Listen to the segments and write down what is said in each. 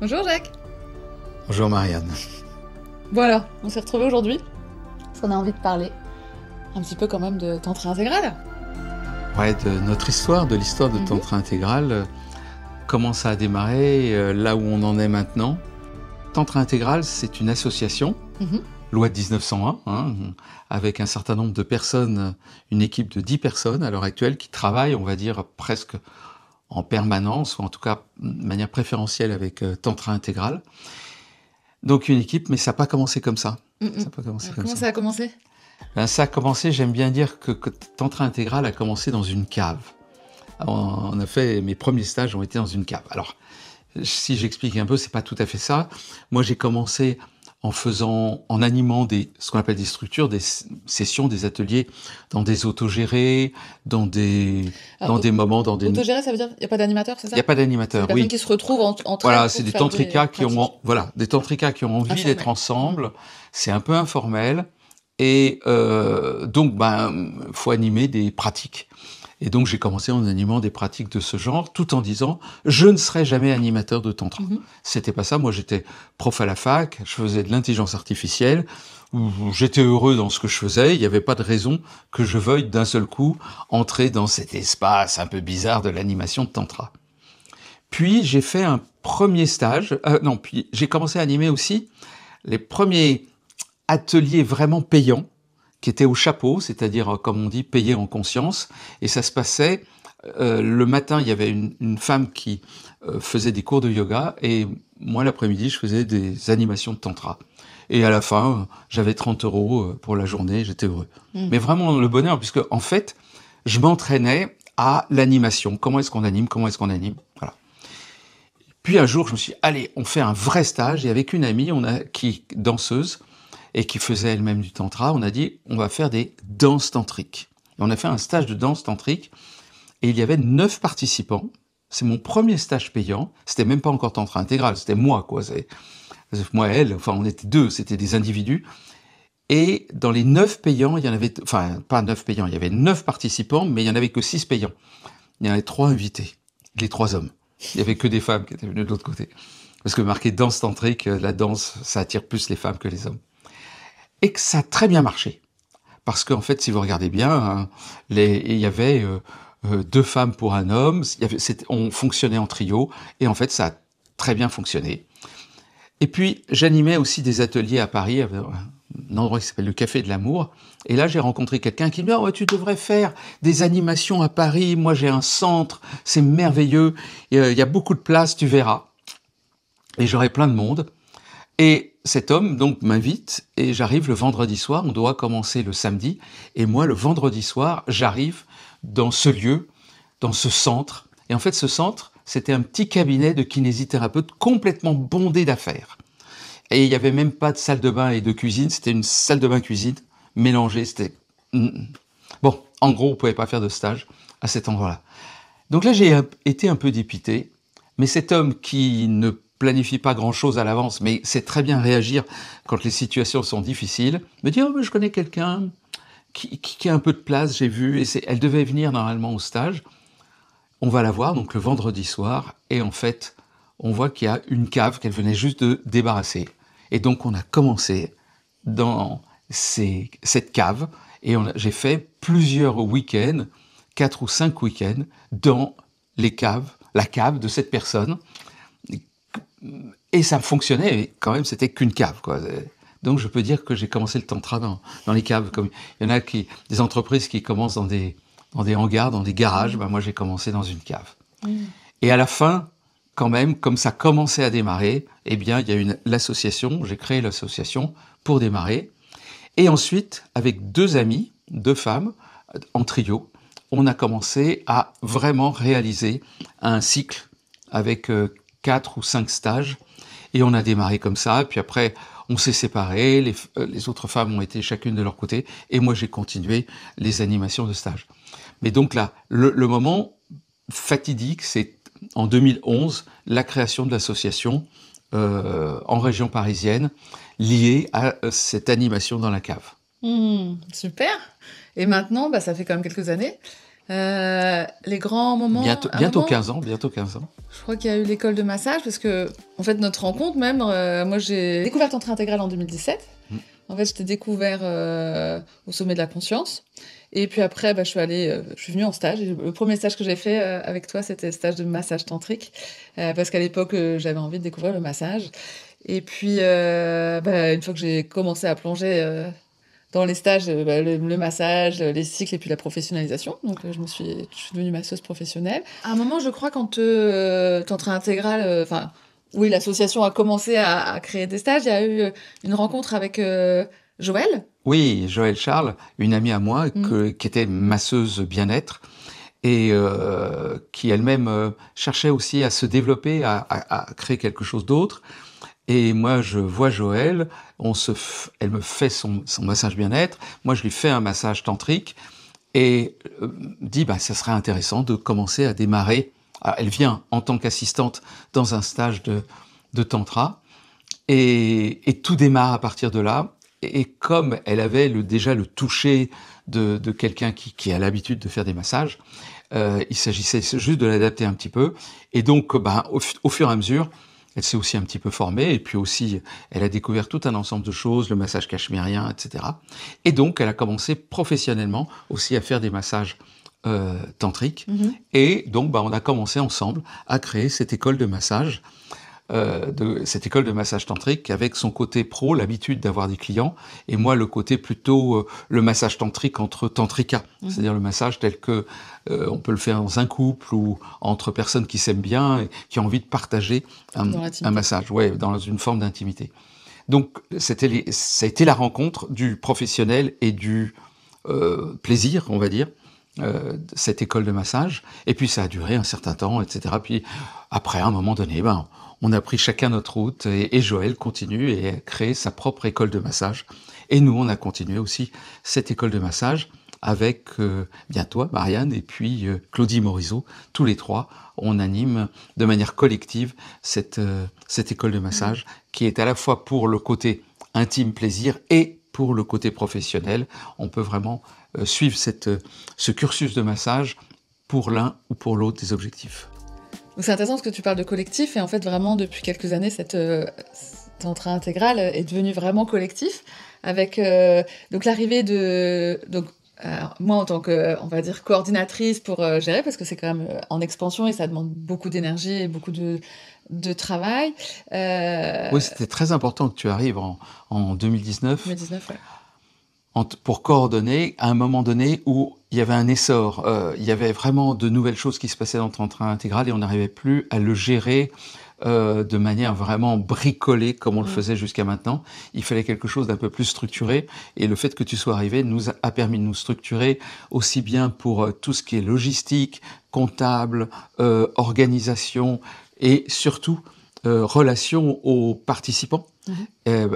Bonjour Jacques. Bonjour Marianne. Bon alors, on s'est retrouvés aujourd'hui parce qu'on a envie de parler un petit peu quand même de tantra intégral. Ouais, de notre histoire, de l'histoire de Tantra Intégral, comment ça a démarré, là où on en est maintenant. Tantra Intégral, c'est une association, loi de 1901, avec un certain nombre de personnes, une équipe de 10 personnes à l'heure actuelle qui travaillent, on va dire, presque en permanence, ou en tout cas de manière préférentielle avec Tantra Intégral. Donc une équipe, mais ça n'a pas commencé comme ça. Ça n'a pas commencé comme Comment ça. ça a commencé? Ben, ça a commencé, j'aime bien dire que Tantra Intégral a commencé dans une cave. En effet, mes premiers stages ont été dans une cave. Alors, si j'explique un peu, c'est pas tout à fait ça. Moi, j'ai commencé en animant ce qu'on appelle des structures, des sessions, des ateliers dans des autogérés, dans des moments, dans des... Autogéré, ça veut dire qu'il n'y a pas d'animateur, c'est ça? Il n'y a pas d'animateur, oui. Des personnes qui se retrouvent entre elles. Voilà, c'est des tantrikas qui ont, des tantrikas qui ont envie d'être ensemble. C'est un peu informel. Et donc, faut animer des pratiques. Et donc, j'ai commencé en animant des pratiques de ce genre, tout en disant, je ne serai jamais animateur de tantra. C'était pas ça. Moi, j'étais prof à la fac, je faisais de l'intelligence artificielle, où j'étais heureux dans ce que je faisais. Il n'y avait pas de raison que je veuille d'un seul coup entrer dans cet espace un peu bizarre de l'animation de tantra. Puis, j'ai fait un premier stage. Puis j'ai commencé à animer aussi les premiers ateliers vraiment payants, qui étaient au chapeau, c'est-à-dire, comme on dit, payés en conscience. Et ça se passait, le matin, il y avait une femme qui faisait des cours de yoga, et moi, l'après-midi, je faisais des animations de tantra. Et à la fin, j'avais 30 € pour la journée, j'étais heureux. Mais vraiment le bonheur, puisque en fait, je m'entraînais à l'animation. Comment est-ce qu'on anime? Voilà. Puis un jour, je me suis dit, allez, on fait un vrai stage. Et avec une amie, qui est danseuse, et qui faisait elle-même du tantra, on a dit, on va faire des danses tantriques. Et on a fait un stage de danse tantrique, et il y avait 9 participants. C'est mon premier stage payant. C'était même pas encore Tantra Intégral, c'était moi, quoi. Moi, elle, on était 2, c'était des individus. Et dans les 9 payants, il y en avait, pas 9 payants, il y avait 9 participants, mais il y en avait que 6 payants. Il y en avait 3 invités, les 3 hommes. Il y avait que des femmes qui étaient venues de l'autre côté. Parce que marqué danse tantrique, la danse, ça attire plus les femmes que les hommes. Et que ça a très bien marché. Parce qu'en fait, si vous regardez bien, il y avait 2 femmes pour un homme, on fonctionnait en trio, et en fait, ça a très bien fonctionné. Et puis, j'animais aussi des ateliers à Paris, un endroit qui s'appelle le Café de l'Amour, et là, j'ai rencontré quelqu'un qui me dit « Oh, tu devrais faire des animations à Paris, moi j'ai un centre, c'est merveilleux, il y a beaucoup de place, tu verras. » Et j'aurai plein de monde. Et cet homme, donc, m'invite, et j'arrive le vendredi soir, on doit commencer le samedi, et moi, le vendredi soir, j'arrive dans ce lieu, dans ce centre. Et en fait, ce centre, c'était un petit cabinet de kinésithérapeute complètement bondé d'affaires. Et il n'y avait même pas de salle de bain et de cuisine, c'était une salle de bain-cuisine mélangée, c'était... Bon, en gros, on ne pouvait pas faire de stage à cet endroit-là. Donc là, j'ai été un peu dépité, mais cet homme qui ne planifie pas grand-chose à l'avance, mais sait très bien réagir quand les situations sont difficiles, me dit « Oh, mais je connais quelqu'un qui a un peu de place, j'ai vu, et elle devait venir normalement au stage. » On va la voir, donc le vendredi soir, et en fait, on voit qu'il y a une cave qu'elle venait juste de débarrasser. Et donc, on a commencé dans cette cave, et j'ai fait plusieurs week-ends, 4 ou 5 week-ends, dans la cave de cette personne. Et ça fonctionnait, mais quand même, c'était qu'une cave, quoi. Donc, je peux dire que j'ai commencé le tantra dans les caves. Comme il y en a des entreprises qui commencent dans des hangars, dans des garages. Moi, j'ai commencé dans une cave. Et à la fin, quand même, comme ça commençait à démarrer, eh bien, il y a l'association. J'ai créé l'association pour démarrer. Et ensuite, avec 2 amies, 2 femmes, en trio, on a commencé à vraiment réaliser un cycle avec 4 ou 5 stages, et on a démarré comme ça, puis après on s'est séparés, les autres femmes ont été chacune de leur côté, et moi j'ai continué les animations de stage. Mais donc là, le moment fatidique, c'est en 2011, la création de l'association en région parisienne, liée à cette animation dans la cave. Super. Et maintenant, ça fait quand même quelques années. Les grands moments... Bientôt 15 ans, bientôt 15 ans. Je crois qu'il y a eu l'école de massage, parce que, en fait, notre rencontre même, moi j'ai découvert Tantra Intégral en 2017. En fait, je t'ai découvert au sommet de la conscience. Et puis après, je suis venue en stage. Et le premier stage que j'ai fait avec toi, c'était le stage de massage tantrique. Parce qu'à l'époque, j'avais envie de découvrir le massage. Et puis, une fois que j'ai commencé à plonger dans les stages, le massage, les cycles et puis la professionnalisation. Donc, je suis devenue masseuse professionnelle. À un moment, je crois, quand Tantra Intégral... oui, l'association a commencé à créer des stages. Il y a eu une rencontre avec Joël. Oui, Joël Charles, une amie à moi qui était masseuse bien-être et qui elle-même cherchait aussi à se développer, à créer quelque chose d'autre. Et moi, je vois Joël, elle me fait son massage bien-être, moi je lui fais un massage tantrique et dit ça serait intéressant de commencer à démarrer. Alors, elle vient en tant qu'assistante dans un stage de tantra et tout démarre à partir de là. Et comme elle avait déjà le toucher de quelqu'un qui a l'habitude de faire des massages, il s'agissait juste de l'adapter un petit peu. Et donc, au fur et à mesure, elle s'est aussi un petit peu formée. Et puis aussi, elle a découvert tout un ensemble de choses, le massage cachemérien, etc. Et donc, elle a commencé professionnellement aussi à faire des massages tantriques. Et donc, on a commencé ensemble à créer cette école de massage. Cette école de massage tantrique avec son côté pro, l'habitude d'avoir des clients, et moi le côté plutôt le massage tantrique entre tantrika, c'est-à-dire le massage tel que on peut le faire dans un couple ou entre personnes qui s'aiment bien et qui ont envie de partager un massage, dans une forme d'intimité. Donc ça a été la rencontre du professionnel et du plaisir, on va dire, cette école de massage, et puis ça a duré un certain temps, etc. Puis après, à un moment donné, on a pris chacun notre route et Joël continue et a créé sa propre école de massage. Et nous, on a continué aussi cette école de massage avec toi, Marianne, et puis Claudie Morisot. Tous les trois, on anime de manière collective cette école de massage qui est à la fois pour le côté intime, plaisir et pour le côté professionnel. On peut vraiment suivre ce cursus de massage pour l'un ou pour l'autre des objectifs. Donc c'est intéressant parce que tu parles de collectif et en fait vraiment depuis quelques années cette Tantra Intégral est devenu vraiment collectif avec donc l'arrivée de moi en tant que on va dire coordinatrice pour gérer parce que c'est quand même en expansion et ça demande beaucoup d'énergie et beaucoup de travail. Oui, c'était très important que tu arrives en 2019. 2019, ouais. Pour coordonner à un moment donné où il y avait un essor, il y avait vraiment de nouvelles choses qui se passaient dans le Tantra Intégral et on n'arrivait plus à le gérer de manière vraiment bricolée comme on le faisait jusqu'à maintenant. Il fallait quelque chose d'un peu plus structuré et le fait que tu sois arrivé nous a permis de nous structurer aussi bien pour tout ce qui est logistique, comptable, organisation et surtout relation aux participants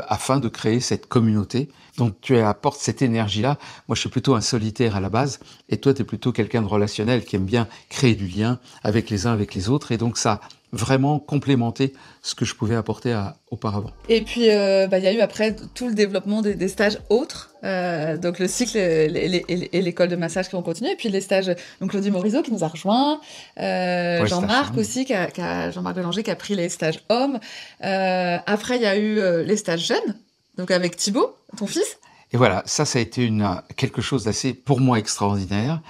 afin de créer cette communauté. Donc tu apportes cette énergie-là. Moi, je suis plutôt un solitaire à la base, et toi, tu es plutôt quelqu'un de relationnel qui aime bien créer du lien avec les uns, avec les autres, et donc ça a vraiment complémenté ce que je pouvais apporter auparavant. Et puis, il y a eu après tout le développement des stages autres, donc le cycle et l'école de massage qui ont continué, et puis les stages, donc Claudie Morisot qui nous a rejoint, Jean-Marc aussi, Jean-Marc Bélanger qui a pris les stages hommes. Après, il y a eu les stages jeunes, donc avec Thibaut, ton fils. Et voilà, ça a été quelque chose d'assez, pour moi, extraordinaire.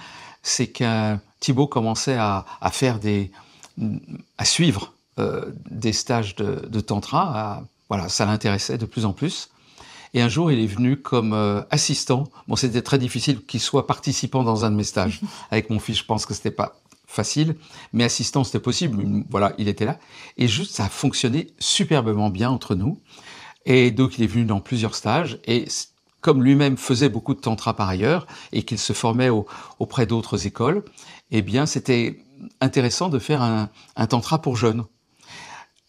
C'est que Thibaut commençait à suivre des stages de tantra. Voilà, ça l'intéressait de plus en plus. Et un jour, il est venu comme assistant. Bon, c'était très difficile qu'il soit participant dans un de mes stages. Avec mon fils, je pense que c'était pas facile, mais assistant, c'était possible. Voilà, il était là. Et juste, ça a fonctionné superbement bien entre nous. Et donc, il est venu dans plusieurs stages. Et comme lui-même faisait beaucoup de tantra par ailleurs, et qu'il se formait auprès d'autres écoles, eh bien, c'était intéressant de faire un tantra pour jeunes.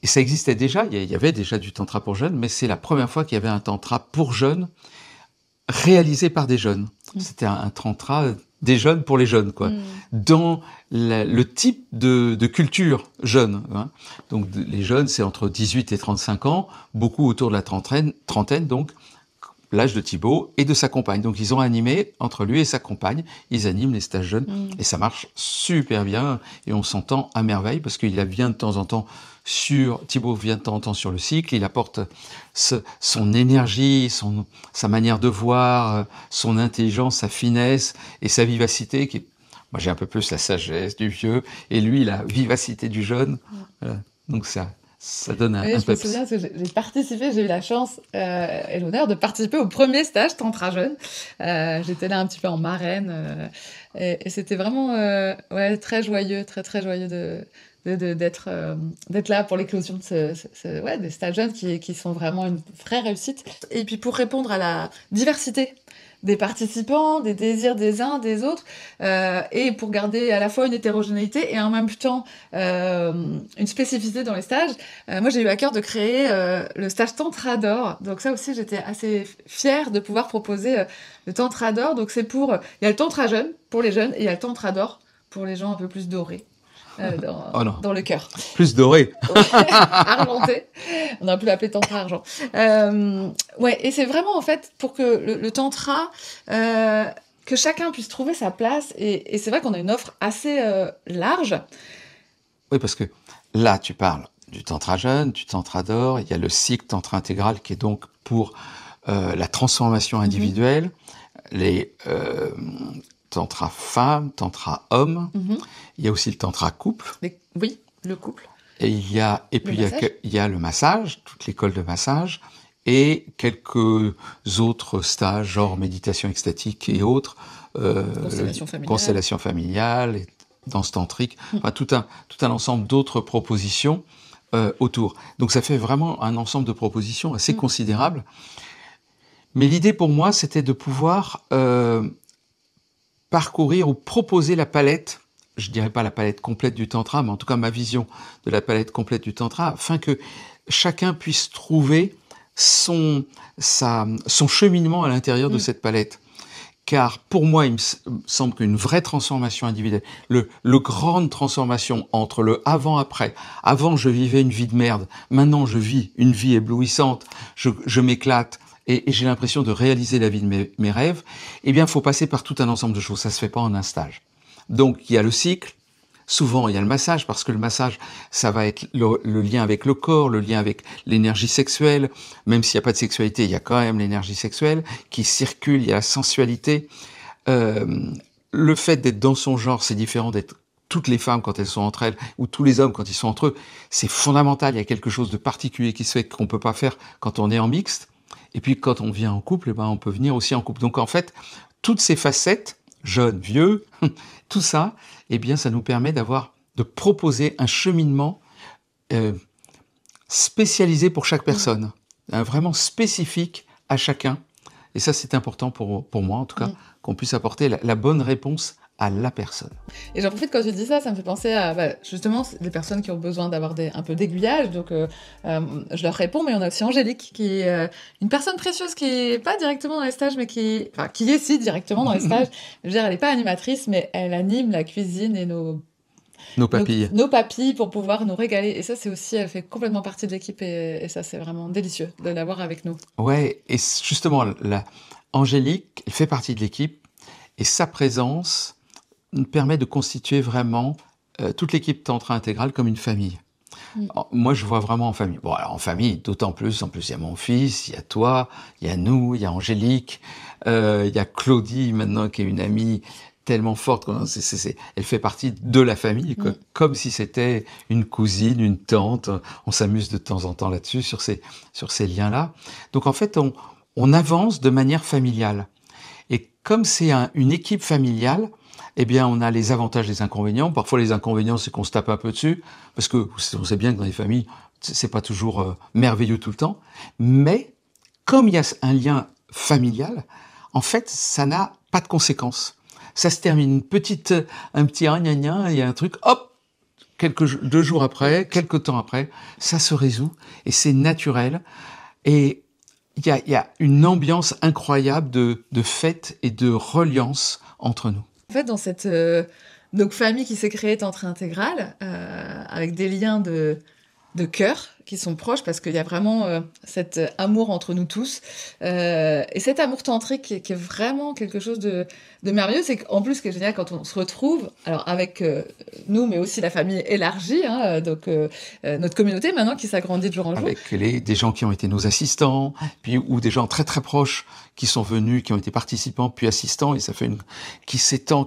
Et ça existait déjà, il y avait déjà du tantra pour jeunes, mais c'est la première fois qu'il y avait un tantra pour jeunes réalisé par des jeunes. C'était un tantra des jeunes pour les jeunes, quoi. Dans le type de culture jeune. Hein. Donc les jeunes, c'est entre 18 et 35 ans, beaucoup autour de la trentaine, donc l'âge de Thibaut et de sa compagne. Donc ils ont animé, entre lui et sa compagne, ils animent les stages jeunes, et ça marche super bien, et on s'entend à merveille, parce qu'il vient de temps en temps Thibaut vient de temps en temps sur le cycle, il apporte son énergie, sa manière de voir, son intelligence, sa finesse et sa vivacité, moi j'ai un peu plus la sagesse du vieux, et lui la vivacité du jeune. Voilà. Donc ça donne un je me souviens parce que j'ai participé, j'ai eu la chance et l'honneur de participer au premier stage Tantra Jeune. J'étais là un petit peu en marraine et c'était vraiment très joyeux, très joyeux d'être là pour l'éclosion de des stages jeunes qui sont vraiment une vraie réussite. Et puis pour répondre à la diversité des participants, des désirs des uns, des autres, et pour garder à la fois une hétérogénéité et en même temps une spécificité dans les stages. Moi, j'ai eu à cœur de créer le stage Tantra d'or. Donc ça aussi, j'étais assez fière de pouvoir proposer le Tantra d'or. Donc il y a le Tantra jeune pour les jeunes et il y a le Tantra d'or pour les gens un peu plus dorés. Dans le cœur. Plus doré. Argenté. On aurait pu l'appeler tantra argent. Et c'est vraiment en fait pour que le tantra, que chacun puisse trouver sa place. Et c'est vrai qu'on a une offre assez large. Oui, parce que là, tu parles du tantra jeune, du tantra d'or. Il y a le cycle tantra intégral qui est donc pour la transformation individuelle. Les tantra femme, tantra homme. Il y a aussi le tantra couple. Oui, le couple. Et il y a le massage, toute l'école de massage, et quelques autres stages, genre méditation extatique et autres, constellation familiale, et danse tantrique, enfin tout un ensemble d'autres propositions autour. Donc ça fait vraiment un ensemble de propositions assez considérable. Mais l'idée pour moi, c'était de pouvoir parcourir ou proposer la palette, je dirais pas la palette complète du tantra, mais en tout cas ma vision de la palette complète du tantra, afin que chacun puisse trouver son cheminement à l'intérieur de cette palette. Car pour moi, il me semble qu'une vraie transformation individuelle, le grande transformation entre le avant-après, avant je vivais une vie de merde, maintenant je vis une vie éblouissante, je m'éclate, et j'ai l'impression de réaliser la vie de mes rêves, eh bien, il faut passer par tout un ensemble de choses. Ça se fait pas en un stage. Donc, il y a le cycle. Souvent, il y a le massage, parce que le massage, ça va être le lien avec le corps, le lien avec l'énergie sexuelle. Même s'il n'y a pas de sexualité, il y a quand même l'énergie sexuelle qui circule, il y a la sensualité. Le fait d'être dans son genre, c'est différent d'être toutes les femmes quand elles sont entre elles, ou tous les hommes quand ils sont entre eux. C'est fondamental, il y a quelque chose de particulier qui se fait qu'on peut pas faire quand on est en mixte. Et puis, quand on vient en couple, on peut venir aussi en couple. Donc, en fait, toutes ces facettes, jeunes, vieux, tout ça, ça nous permet de proposer un cheminement spécialisé pour chaque personne, vraiment spécifique à chacun. Et ça, c'est important pour moi, en tout cas, qu'on puisse apporter la bonne réponse à la personne. Et j'en profite quand tu dis ça, ça me fait penser à justement les personnes qui ont besoin d'avoir un peu d'aiguillage. Donc je leur réponds, mais on a aussi Angélique qui est une personne précieuse qui est pas directement dans les stages, mais qui est si directement dans les stages. Je veux dire, elle n'est pas animatrice, mais elle anime la cuisine et nos papilles. Nos papilles pour pouvoir nous régaler. Et ça, c'est aussi, elle fait complètement partie de l'équipe et ça, c'est vraiment délicieux de l'avoir avec nous. Ouais, et justement, Angélique, elle fait partie de l'équipe et sa présence nous permet de constituer vraiment toute l'équipe Tantra Intégral comme une famille. Alors, moi, je vois vraiment en famille. Bon, alors en famille, d'autant plus. En plus, il y a mon fils, il y a toi, il y a nous, il y a Angélique, il y a Claudie maintenant qui est une amie tellement forte. Elle fait partie de la famille, quoi, comme si c'était une cousine, une tante. On s'amuse de temps en temps là-dessus, sur ces liens-là. Donc en fait, on avance de manière familiale. Et comme c'est une équipe familiale, on a les avantages et les inconvénients. Parfois, les inconvénients, c'est qu'on se tape un peu dessus, parce que on sait bien que dans les familles, c'est pas toujours merveilleux tout le temps. Mais, comme il y a un lien familial, en fait, ça n'a pas de conséquences. Ça se termine un petit gna-gna, il y a un truc, hop, 2 jours après, quelques temps après, ça se résout, et c'est naturel. Et il y a une ambiance incroyable de fête et de reliance entre nous. En fait, dans cette famille qui s'est créée Tantra Intégral, avec des liens de de cœur qui sont proches parce qu'il y a vraiment cet amour entre nous tous. Et cet amour tantrique qui est vraiment quelque chose de merveilleux, c'est qu'en plus, ce qui est génial quand on se retrouve, alors avec nous, mais aussi la famille élargie, hein, donc notre communauté maintenant qui s'agrandit de jour en jour. Avec des gens qui ont été nos assistants, puis ou des gens très très proches qui sont venus, qui ont été participants, puis assistants, et ça fait qui s'étend,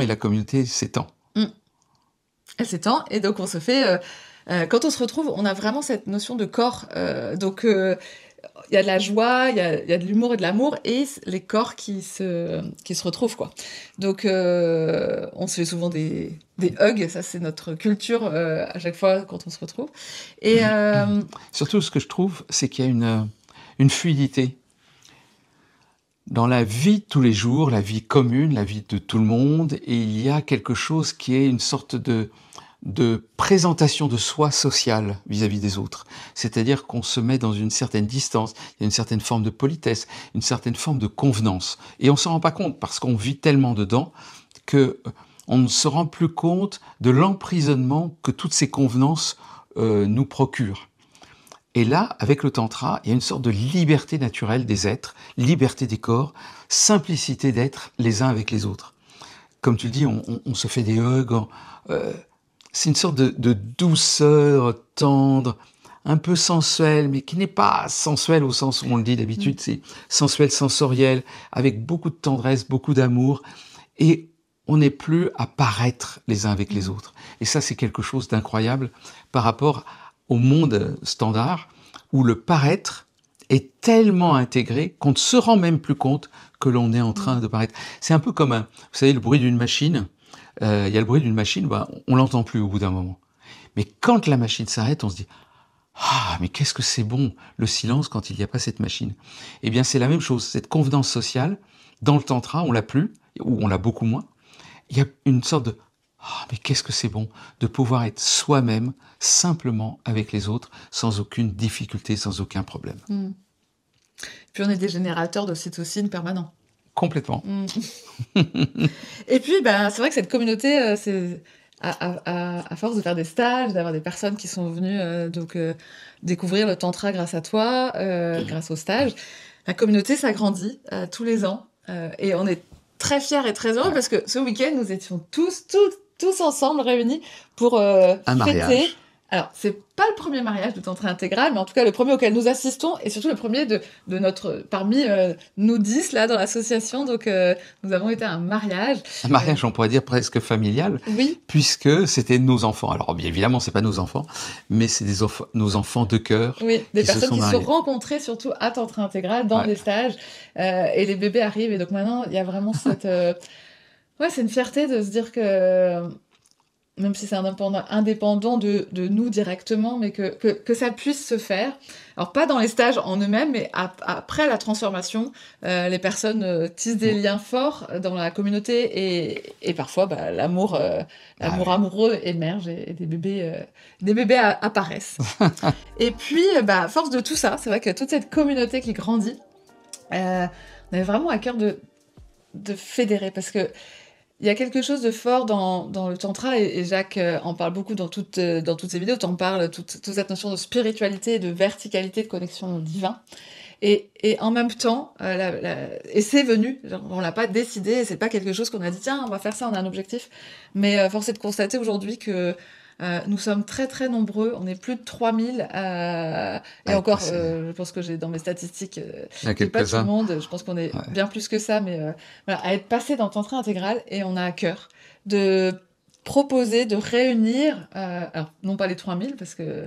et la communauté s'étend. Elle s'étend, et donc on se fait... quand on se retrouve, on a vraiment cette notion de corps. Donc, il y a de la joie, il y a de l'humour et de l'amour, et les corps qui se retrouvent, quoi. Donc, on se fait souvent des hugs, ça c'est notre culture à chaque fois quand on se retrouve. Et surtout, ce que je trouve, c'est qu'il y a une fluidité. Dans la vie de tous les jours, la vie commune, la vie de tout le monde, et il y a quelque chose qui est une sorte de présentation de soi sociale vis-à-vis des autres. C'est-à-dire qu'on se met dans une certaine distance, il y a une certaine forme de politesse, une certaine forme de convenance. Et on s'en rend pas compte parce qu'on vit tellement dedans que on ne se rend plus compte de l'emprisonnement que toutes ces convenances nous procurent. Et là, avec le tantra, il y a une sorte de liberté naturelle des êtres, liberté des corps, simplicité d'être les uns avec les autres. Comme tu le dis, on se fait des hugs, c'est une sorte de douceur tendre, un peu sensuelle, mais qui n'est pas sensuelle au sens où on le dit d'habitude, c'est sensuel, sensoriel, avec beaucoup de tendresse, beaucoup d'amour, et on n'est plus à paraître les uns avec les autres. Et ça, c'est quelque chose d'incroyable par rapport au monde standard, où le paraître est tellement intégré qu'on ne se rend même plus compte que l'on est en train de paraître. C'est un peu comme, vous savez, le bruit d'une machine. Il y a le bruit d'une machine, on l'entend plus au bout d'un moment. Mais quand la machine s'arrête, on se dit « Ah, mais qu'est-ce que c'est bon, le silence quand il n'y a pas cette machine !» Eh bien, c'est la même chose, cette convenance sociale, dans le tantra, on l'a plus, ou on l'a beaucoup moins. Il y a une sorte de « Ah, mais qu'est-ce que c'est bon de pouvoir être soi-même, simplement avec les autres, sans aucune difficulté, sans aucun problème. » Puis on est des générateurs d'ocytocine permanents. Complètement. Et puis, c'est vrai que cette communauté, c'est à force de faire des stages, d'avoir des personnes qui sont venues découvrir le tantra grâce à toi, grâce au stage, la communauté s'agrandit tous les ans. Et on est très fiers et très heureux parce que ce week-end, nous étions tous ensemble réunis pour un fêter. mariage. Alors, c'est pas le premier mariage de tantra intégral, mais en tout cas le premier auquel nous assistons, et surtout le premier de notre parmi nous 10 là dans l'association. Donc, nous avons été à un mariage. Un mariage, on pourrait dire presque familial, oui. Puisque c'était nos enfants. Alors, bien évidemment, c'est pas nos enfants, mais c'est nos enfants de cœur. Oui, des personnes qui se sont rencontrées surtout à tantra intégral dans des stages, et les bébés arrivent. Et donc maintenant, il y a vraiment cette, c'est une fierté de se dire que même si c'est indépendant de nous directement, mais que ça puisse se faire. Alors, pas dans les stages en eux-mêmes, mais après la transformation, les personnes tissent des liens forts dans la communauté et parfois, l'amour amoureux émerge et des bébés apparaissent. Et puis, à force de tout ça, c'est vrai que toute cette communauté qui grandit, on avait vraiment à cœur de fédérer, parce que il y a quelque chose de fort dans le tantra, et Jacques en parle beaucoup dans toutes ses vidéos. T'en parles, toute cette notion de spiritualité, de verticalité, de connexion au divin. Et en même temps, et c'est venu, on l'a pas décidé, c'est pas quelque chose qu'on a dit, tiens, on va faire ça, on a un objectif. Mais force est de constater aujourd'hui que nous sommes très très nombreux, on est plus de 3000, et encore, je pense que j'ai dans mes statistiques, pas tout le monde, je pense qu'on est bien plus que ça, mais à être passé dans le tantra intégral, et on a à cœur de proposer, de réunir, alors non pas les 3000, parce que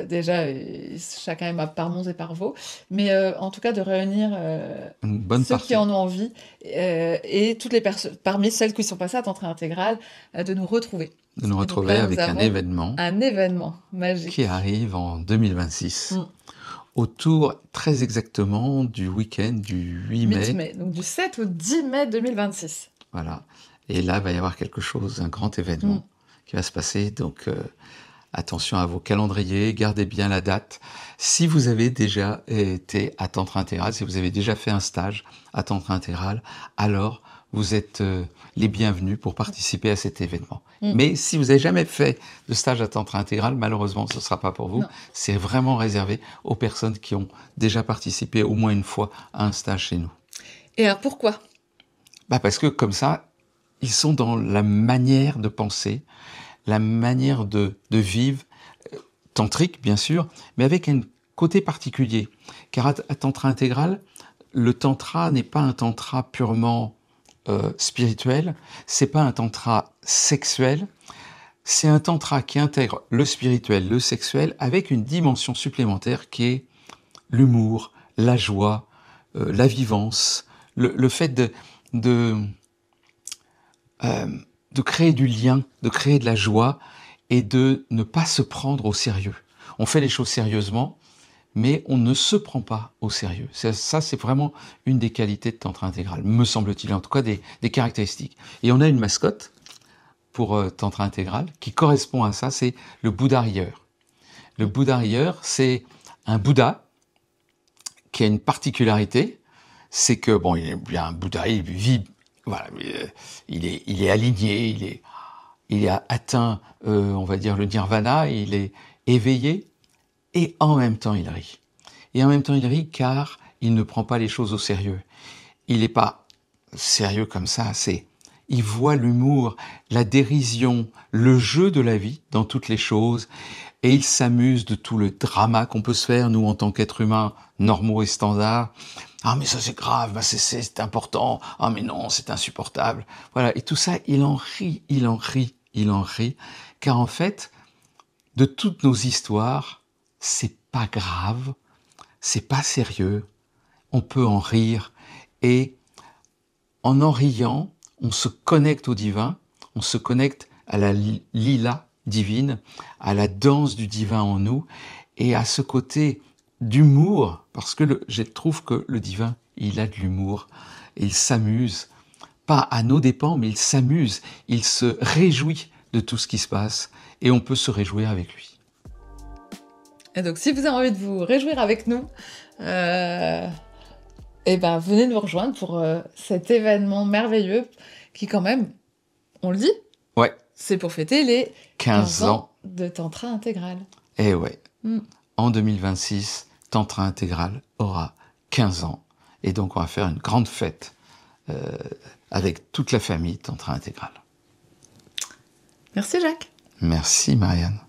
déjà chacun est par Mons et par Vaux, mais en tout cas de réunir ceux qui en ont envie, et toutes les personnes, parmi celles qui sont passées à tantra intégral, de nous retrouver. De nous retrouver avec un événement. Un événement magique. Qui arrive en 2026. Autour, très exactement, du week-end du 8 mai. Donc du 7 au 10 mai 2026. Voilà. Et là, il va y avoir quelque chose, un grand événement qui va se passer. Donc, attention à vos calendriers, gardez bien la date. Si vous avez déjà été à Tantra Intégral, si vous avez déjà fait un stage à Tantra Intégral, alors vous êtes les bienvenus pour participer à cet événement. Mais si vous n'avez jamais fait de stage à Tantra intégral, malheureusement, ce ne sera pas pour vous. C'est vraiment réservé aux personnes qui ont déjà participé au moins une fois à un stage chez nous. Et alors, pourquoi ? Parce que comme ça, ils sont dans la manière de penser, la manière de vivre, tantrique bien sûr, mais avec un côté particulier. Car à Tantra intégral, le tantra n'est pas un tantra purement spirituel, c'est pas un tantra sexuel, c'est un tantra qui intègre le spirituel, le sexuel, avec une dimension supplémentaire qui est l'humour, la joie, la vivance, le fait de créer du lien, de créer de la joie et de ne pas se prendre au sérieux. On fait les choses sérieusement, mais on ne se prend pas au sérieux. Ça, c'est vraiment une des qualités de Tantra intégral, me semble-t-il, en tout cas des caractéristiques. Et on a une mascotte pour Tantra intégral qui correspond à ça, c'est le Bouddha rieur. Le Bouddha rieur, c'est un Bouddha qui a une particularité, c'est que, bon, il est un Bouddha, il vit, voilà, il est aligné, il a atteint, on va dire, le nirvana, il est éveillé, et en même temps il rit. Et en même temps il rit car il ne prend pas les choses au sérieux. Il n'est pas sérieux comme ça, il voit l'humour, la dérision, le jeu de la vie dans toutes les choses, et il s'amuse de tout le drama qu'on peut se faire, nous en tant qu'êtres humains normaux et standards. Ah mais ça c'est grave, c'est important, ah mais non, c'est insupportable. Voilà, et tout ça, il en rit, car en fait, de toutes nos histoires, c'est pas grave, c'est pas sérieux, on peut en rire, et en riant, on se connecte au divin, on se connecte à la lila divine, à la danse du divin en nous, et à ce côté d'humour, parce que je trouve que le divin, il a de l'humour, et il s'amuse, pas à nos dépens, mais il s'amuse, il se réjouit de tout ce qui se passe, et on peut se réjouir avec lui. Et donc, si vous avez envie de vous réjouir avec nous, venez nous rejoindre pour cet événement merveilleux qui, quand même, on le dit, ouais, c'est pour fêter les 15 ans de Tantra intégral. Eh ouais, en 2026, Tantra intégral aura 15 ans. Et donc, on va faire une grande fête avec toute la famille Tantra intégral. Merci Jacques. Merci Marianne.